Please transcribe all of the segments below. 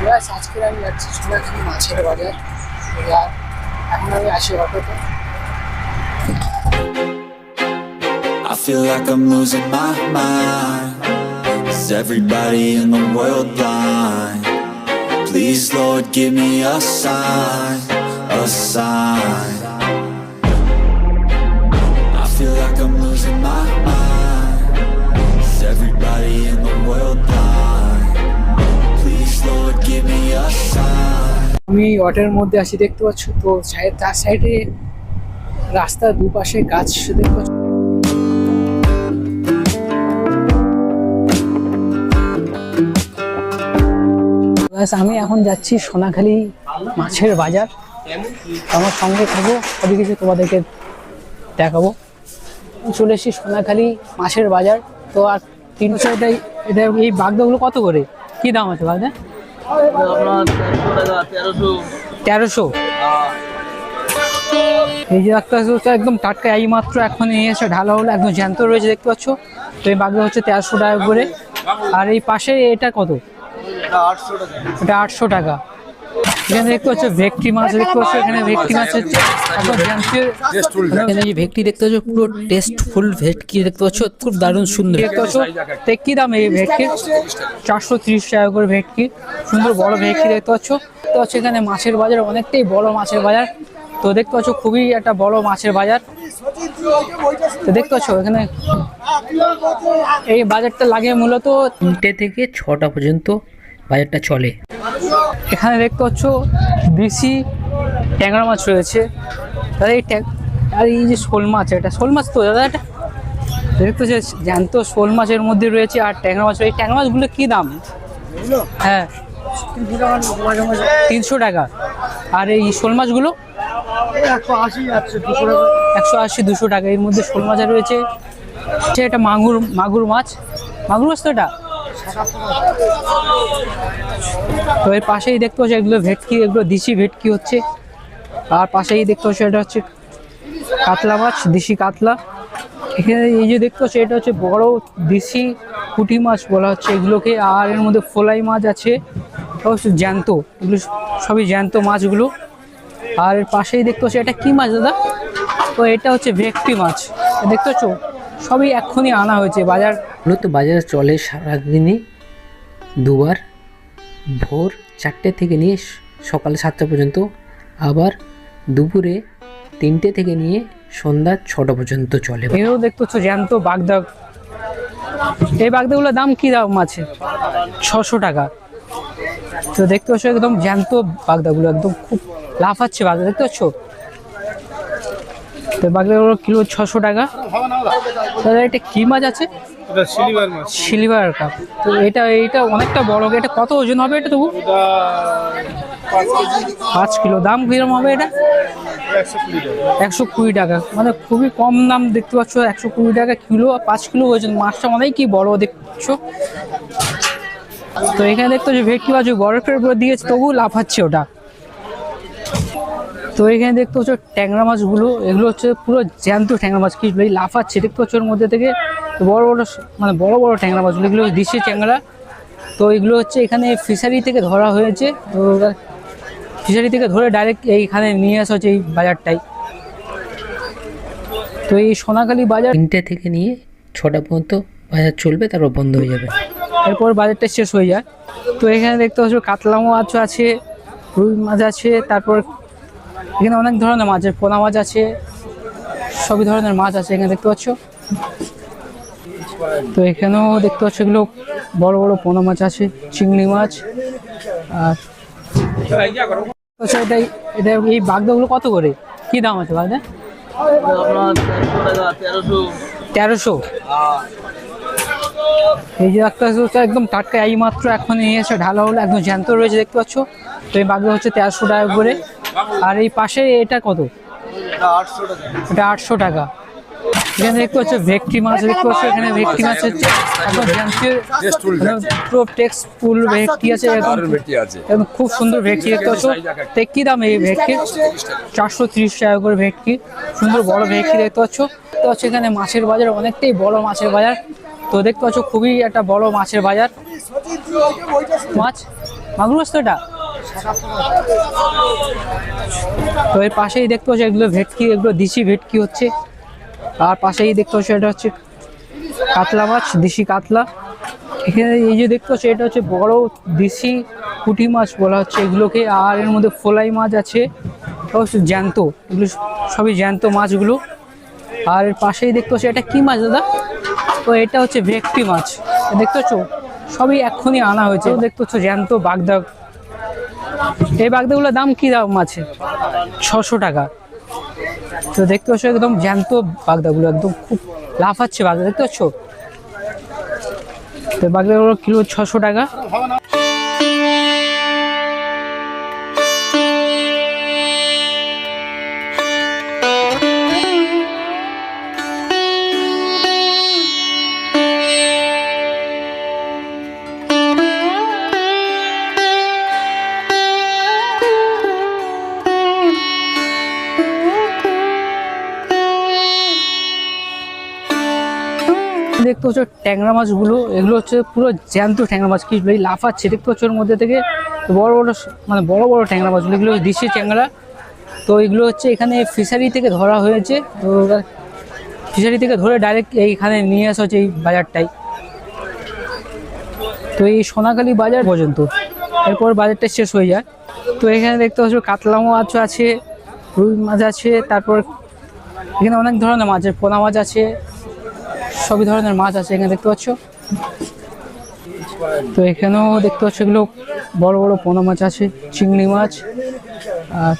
আজকে আমি যাচ্ছি সোনাখালি মাছের বাজার। এখন আমি আসি অটোতে। I feel like I'm losing my mind. Is everybody in the world blind? Please, Lord, give me a sign, a sign. I feel like I'm losing my mind. Is everybody in the world blind? Please, Lord, give me a sign. আমি অটোর মধ্যে আসি, দেখতে পাচ্ছ তো তার সাইডে রাস্তার দুপাশে গাছ দেখতে পাচ্ছ। আমি এখন যাচ্ছি সোনাখালি মাছের বাজার। আমার সঙ্গে থাকবো, সবই কিছু তোমাদেরকে দেখাবো। চলে এসেছি সোনাখালি মাছের বাজার। তো আর 300 এটা এই বাগদাগুলো কত করে, কি দাম আছে বাগদা? 1300। এই যে একটা একদম টাটকা, এই মাত্র এখন নিয়ে এসে ঢালা হলো, একদম জ্যান্ত রয়েছে দেখতে পাচ্ছ। তো এই বাগদা হচ্ছে 1300 টাকা করে। আর এই পাশে এটা কত? এটা 800 টাকা। এখানে দেখতে পাচ্ছ ভেটকি মাছ দেখতে পাচ্ছ। এখানে ভেটকি মাছ হচ্ছে এখানে যে ভেটকি দেখতে পাচ্ছ, পুরো টেস্টফুল ভেটকি দেখতে পাচ্ছ, খুব দারুণ সুন্দর দেখতে পাচ্ছ। তো কি দাম এই ভেটকি? 430 টাকা করে ভেটকি, সুন্দর বড় ভেটকি দেখতে পাচ্ছ। তো হচ্ছে এখানে মাছের বাজার, অনেকটাই বড় মাছের বাজার। তো দেখতে পাচ্ছ খুবই একটা বড় মাছের বাজার। তো দেখতে পাচ্ছ এখানে এই বাজারটা লাগে মূলত 3টে থেকে 6টা পর্যন্ত বাজারটা চলে। এখানে দেখতে পাচ্ছ দেশি ট্যাংরা মাছ রয়েছে। দাদা আর এই যে শোল মাছ, এটা শোল মাছ তো দাদা? এটা দেখতে পাচ্ছ জ্যান্ত শোল মাছের মধ্যে রয়েছে আর ট্যাংরা মাছ। এই ট্যাংরা মাছগুলো কি দাম? হ্যাঁ 300 টাকা। আর এই শোল মাছগুলো 180-200 টাকা। এর মধ্যে শোল মাছ রয়েছে। এটা মাগুর মাছ তো এটা। তো এর পাশেই দেখতে পাচ্ছ এগুলো ভেটকি, এগুলো দেশি ভেটকি হচ্ছে। আর পাশেই দেখতে পাচ্ছ এটা হচ্ছে কাতলা মাছ, দেশি কাতলা। এখানে এই যে দেখতে পাচ্ছ এটা হচ্ছে বড় দেশি পুঁটি মাছ বলা হচ্ছে এগুলোকে। আর এর মধ্যে ফোলাই মাছ আছে, অবশ্য জ্যান্ত, এগুলো সবই জ্যান্ত মাছগুলো। আর এর পাশেই দেখতে পাচ্ছ এটা কি মাছ দাদা? তো এটা হচ্ছে ভেটকি মাছ দেখতে পাচ্ছ, সবই এক্ষুনি আনা হয়েছে। বাজার মূলত বাজার চলে সারাদিনই দুবার, ভোর 4টে থেকে নিয়ে সকাল 7টা পর্যন্ত, আবার দুপুরে 3টে থেকে নিয়ে সন্ধ্যা 6টা পর্যন্ত চলে। এও দেখতে পাচ্ছ জ্যান্ত বাগদা। এই বাগদাগুলোর দাম কি দাম আছে? 600 টাকা। তো দেখতে পাচ্ছ একদম জ্যান্ত বাগদাগুলো, একদম খুব লাফাচ্ছে বাগদা দেখতে পাচ্ছ। তো বাগদাগুলো কিলো 600 টাকা। দাদা এটা কি মাছ আছে? এটা সিলভার মাছ। Silver cup. তো এটা অনেকটা বড়। এটা কত ওজন হবে এটা তবু? 5 কিলো। দাম কিরকম হবে এটা? 120 টাকা। মানে খুবই কম দাম দেখতে পাচ্ছ, 120 টাকা কিলো, 5 কিলো ওজন। মাছটা অনেকই বড় দেখছো। তো এখানে দেখতো যে ভেটকি মাছ বরফের উপর দিয়েছে, তবু লাফাচ্ছে ওটা। তো এখানে দেখতে পাচ্ছ ট্যাংরা মাছগুলো, এগুলো হচ্ছে পুরো জ্যান্ত ট্যাংরা মাছ, কি লাফাচ্ছে দেখতে পাচ্ছ। ওর মধ্যে থেকে বড় বড় ট্যাংরা মাছগুলো, এগুলো দেশি ট্যাংরা। তো এগুলো হচ্ছে এখানে ফিশারি থেকে ধরা হয়েছে। তো ফিশারি থেকে ধরে ডাইরেক্ট এইখানে নিয়ে আসা হচ্ছে এই বাজারটাই। তো এই সোনাখালি বাজার 3টে থেকে নিয়ে 6টা পর্যন্ত বাজার চলবে, তারপর বন্ধ হয়ে যাবে, এরপর বাজারটা শেষ হয়ে যায়। তো এখানে দেখতে পাচ্ছ কাতলা মাছ আছে, রুই মাছ আছে, তারপর এখানে অনেক ধরনের মাছ আছে, পোনা মাছ আছে, সবই ধরনের মাছ আছে এখানে দেখতে পাচ্ছ। তো এখানেও দেখতে পাচ্ছ এগুলো বড় বড় পোনা মাছ আছে, চিংড়ি মাছ। আর এটা এই বাগদাগুলো কত করে, কি দাম আছে বাগদা? 1300। এই যে একটা একদম টাটকা, এই মাত্র এখন নিয়ে এসে ঢালা হলো, একদম জ্যান্ত রয়েছে দেখতে পাচ্ছ। তো এই বাগদা হচ্ছে 1300 টাকা করে। আর এই পাশে এটা কত? এটা 800 টাকা। এখানে দেখতে পাচ্ছ ভেটকি মাছ দেখতে পাচ্ছ। এখানে ভেটকি মাছ হচ্ছে একদম পুরো টেক্সটফুল ভেটকি আছে, একদম খুব সুন্দর ভেটকি দেখতে পাচ্ছ। তো কি দাম এই ভেটকি? 430 টাকা করে ভেটকি, সুন্দর বড় ভেটকি দেখতে পাচ্ছ। তো হচ্ছে এখানে মাছের বাজার, অনেকটাই বড় মাছের বাজার। তো দেখতে পাচ্ছ খুবই একটা বড় মাছের বাজার। মাছ মাগুর মাছ তো এটা। তো এর পাশেই দেখতে পাচ্ছ এগুলো ভেটকি, এগুলো দেশি ভেটকি হচ্ছে। আর পাশেই দেখতে পাচ্ছ এটা হচ্ছে কাতলা মাছ, দেশি কাতলা। এখানে এই যে দেখতে পাচ্ছ এটা হচ্ছে বড় দেশি পুঁটি মাছ বলা হচ্ছে এগুলোকে। আর এর মধ্যে ফোলাই মাছ আছে, অবশ্য জ্যান্ত, এগুলো সবই জ্যান্ত মাছগুলো। আর এর পাশেই দেখতে পাচ্ছ এটা কি মাছ দাদা? তো এটা হচ্ছে ভেটকি মাছ, দেখতে পাচ্ছ সবই এক্ষুনি আনা হয়েছে। দেখতে পাচ্ছ জ্যান্ত বাগদা। এই বাগদাগুলোর দাম কি দাম আছে? 600 টাকা। তো দেখতে পাচ্ছ একদম জ্যান্ত বাগদাগুলো, একদম খুব লাফাচ্ছে বাগদা, দেখতে পাচ্ছ। তো বাগদাগুলো কিলো 600 টাকা। দেখতে পাচ্ছ ট্যাংরা মাছগুলো, এগুলো হচ্ছে পুরো জ্যান্ত ট্যাংরা মাছ, কি লাফাচ্ছে দেখতে পাচ্ছ। ওর মধ্যে থেকে বড় বড় মানে বড় বড় ট্যাংরা মাছগুলো, এগুলো দেশি ট্যাংরা। তো এগুলো হচ্ছে এখানে ফিশারি থেকে ধরা হয়েছে। তো ফিশারি থেকে ধরে ডাইরেক্ট এইখানে নিয়ে আসা হচ্ছে এই বাজারটাই। তো এই সোনাখালী বাজার পর্যন্ত, এরপর বাজারটা শেষ হয়ে যায়। তো এখানে দেখতে পাচ্ছ কাতলা মাছ আছে, রুই মাছ আছে, তারপর এখানে অনেক ধরনের মাছ আছে, পোনা মাছ আছে, সবই ধরনের মাছ আছে এখানে দেখতে পাচ্ছ। তো এখানেও দেখতে পাচ্ছ এগুলো বড় বড় পোনা মাছ আছে, চিংড়ি মাছ। আর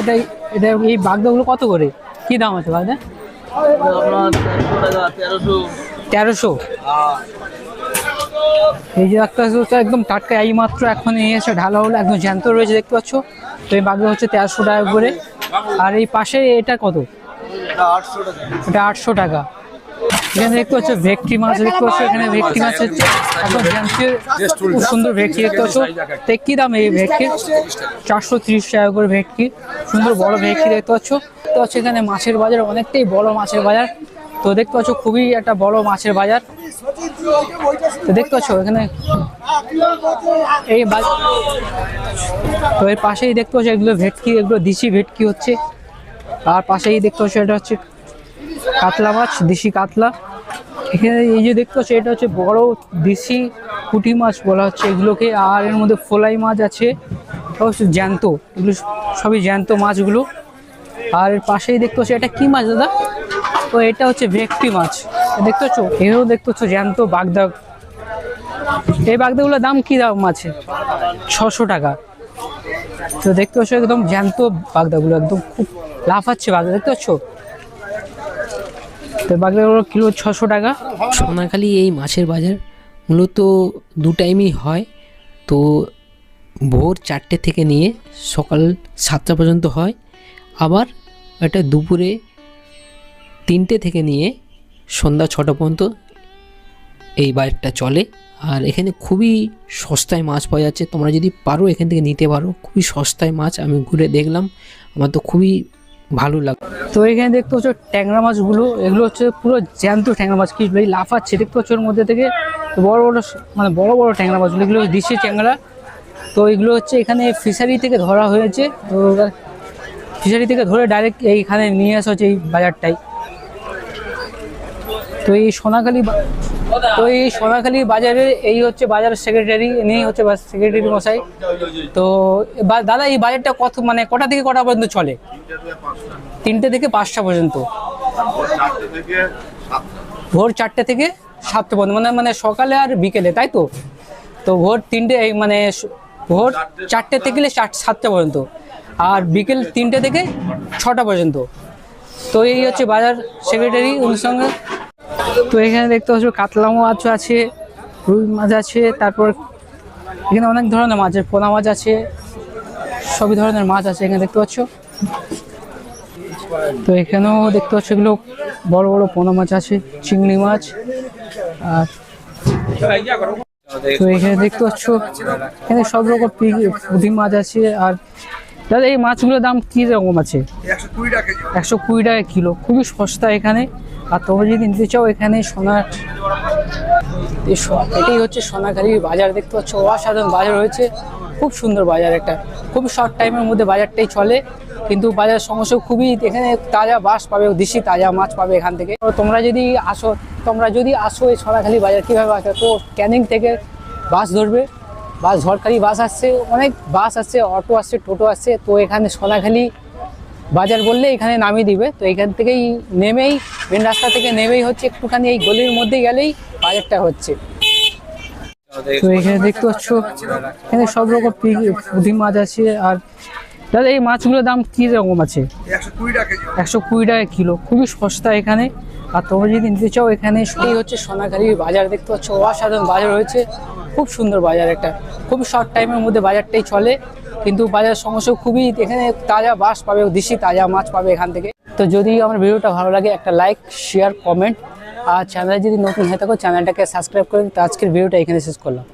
এটাই এটা এই বাগদাগুলো কত করে, কি দাম আছে বাগদা? 1300। এই যে একটা একদম টাটকা, এই মাত্র এখন এই এসে ঢালা হলো, একদম জ্যান্ত রয়েছে দেখতে পাচ্ছ। তো এই বাগদা হচ্ছে 1300 টাকা করে। আর এই পাশে এটা কত? এটা 800 টাকা। এখানে দেখতে পাচ্ছ ভেটকি মাছ, দেখতে পাচ্ছ এখানে ভেটকি মাছ হচ্ছে একদম খুব সুন্দর ভেটকি দেখতে পাচ্ছ। তো কি দাম এই ভেটকি? 430 টাকা করে ভেটকি, সুন্দর বড় ভেটকি দেখতে পাচ্ছ। তো হচ্ছে এখানে মাছের বাজার, অনেকটাই বড় মাছের বাজার। তো দেখতে পাচ্ছ খুবই একটা বড় মাছের বাজার। তো দেখতে পাচ্ছ এখানে এই তো এর পাশেই দেখতে পাচ্ছ এগুলো ভেটকি, এগুলো দেশি ভেটকি হচ্ছে। আর পাশেই দেখতে পাচ্ছ এটা হচ্ছে কাতলা মাছ, দেশি কাতলা। এখানে এই যে দেখতে পাচ্ছ এটা হচ্ছে বড় দেশি পুঁটি মাছ বলা হচ্ছে এগুলোকে। আর এর মধ্যে ফোলাই মাছ আছে, অবশ্য জ্যান্ত, এগুলো সবই জ্যান্ত মাছগুলো। আর এর পাশেই দেখতে পাচ্ছ এটা কি মাছ দাদা? তো এটা হচ্ছে ভেটকি মাছ, দেখতে পাচ্ছ। এও দেখতে পাচ্ছ জ্যান্ত বাগদা। এই বাগদাগুলোর দাম কি দাম আছে? 600 টাকা। তো দেখতে পাচ্ছ একদম জ্যান্ত বাগদাগুলো, একদম খুব লাফাচ্ছে বাগদা, দেখতে পাচ্ছ। তো বাগদাগুলো কিলো 600 টাকা। সোনাখালী এই মাছের বাজার মূলত 2 টাইমই হয়। তো ভোর 4টে থেকে নিয়ে সকাল 7টা পর্যন্ত হয়। আবার এটা দুপুরে 3টে থেকে নিয়ে সন্ধ্যা 6টা পর্যন্ত এই বাজারটা চলে। আর এখানে খুবই সস্তায় মাছ পাওয়া যাচ্ছে, তোমরা যদি পারো এখান থেকে নিতে পারো। খুবই সস্তায় মাছ, আমি ঘুরে দেখলাম, আমার তো খুবই ভালো লাগে। তো এখানে দেখতে পাচ্ছ ট্যাংরা মাছগুলো, এগুলো হচ্ছে পুরো জ্যান্ত ট্যাংরা মাছ, কি লাফাচ্ছে দেখতে পাচ্ছ। ওর মধ্যে থেকে বড় বড় মানে বড় বড় ট্যাংরা মাছগুলো, এগুলো দেশি ট্যাংরা। তো এগুলো হচ্ছে এখানে ফিশারি থেকে ধরা হয়েছে। তো ফিশারি থেকে ধরে ডাইরেক্ট এইখানে নিয়ে আসা হচ্ছে এই বাজারটাই। তো এই সোনাখালী বাজারে এই হচ্ছে বাজার সেক্রেটারি, ইনি হচ্ছে সেক্রেটারি মশাই। তো দাদা এই বাজারটা কত মানে কটা থেকে কটা পর্যন্ত চলে? 3টে থেকে 5টা পর্যন্ত। ভোর 4টে থেকে 7টে পর্যন্ত, মানে সকালে আর বিকেলে, তাই তো? তো ভোর 3টে মানে ভোর 4টে থেকে 7টা পর্যন্ত, আর বিকেল 3টে থেকে 6টা পর্যন্ত। তো এই হচ্ছে বাজার সেক্রেটারি, ওর সঙ্গে। তো এখানে দেখতে পাচ্ছ কাতলা মাছ আছে, রুই মাছ আছে, তারপর এখানে অনেক ধরনের মাছ আছে, পোনা মাছ আছে, সবই ধরনের মাছ আছে এখানে দেখতে পাচ্ছ। তো এখানেও দেখতে পাচ্ছ এগুলো বড় বড় পোনা মাছ আছে, চিংড়ি মাছ। আর তো এখানে দেখতে পাচ্ছ এখানে সব রকম পুঁটি মাছ আছে। আর দাদা এই মাছগুলোর দাম কি রকম আছে? 120 টাকা কিলো, খুবই সস্তা এখানে। আর তোমরা যদি নিতে চাও এখানে এটাই হচ্ছে সোনাখালীর বাজার, দেখতে পাচ্ছ অসাধারণ বাজার হয়েছে, খুব সুন্দর বাজার, একটা খুব শর্ট টাইমের মধ্যে বাজারটাই চলে। কিন্তু বাজার সমস্যা খুবই, এখানে তাজা মাছ পাবে, দেশি তাজা মাছ পাবে এখান থেকে। তো তোমরা যদি আসো এই সোনাখালী বাজার, কীভাবে আসবে? তো ক্যানিং থেকে বাস ধরবে, ঝড়খালি বাস আসছে, অনেক বাস আসছে, অটো আসছে, টোটো আসছে। তো এখানে সোনাখালী বাজার বললে এখানে নামিয়ে দিবে। তো এখান থেকেই নেমেই, মেন রাস্তা থেকে নেমেই হচ্ছে একটুখানি এই গলির মধ্যে গেলেই বাজারটা হচ্ছে। তো এখানে দেখতে পাচ্ছ এখানে সব রকম পুঁটি মাছ আছে। আর দাদা এই মাছগুলোর দাম কী রকম আছে? 120 টাকা কিলো, খুবই সস্তা এখানে। আর তোমরা যদি নিতে চাও এখানে, এই হচ্ছে সোনাখালীর বাজার, দেখতে পাচ্ছ অসাধারণ বাজার হয়েছে, খুব সুন্দর বাজার, একটা খুব শর্ট টাইমের মধ্যে বাজারটাই চলে। কিন্তু বাজার সমস্যা খুবই, এখানে তাজা মাছ পাবে, দেশি তাজা মাছ পাবে এখান থেকে। তো যদি আমার ভিডিওটা ভালো লাগে একটা লাইক, শেয়ার, কমেন্ট, আর চ্যানেলে যদি নতুন হয়ে থাকো চ্যানেলটাকে সাবস্ক্রাইব করে। তো আজকের ভিডিওটা এখানে শেষ করলাম।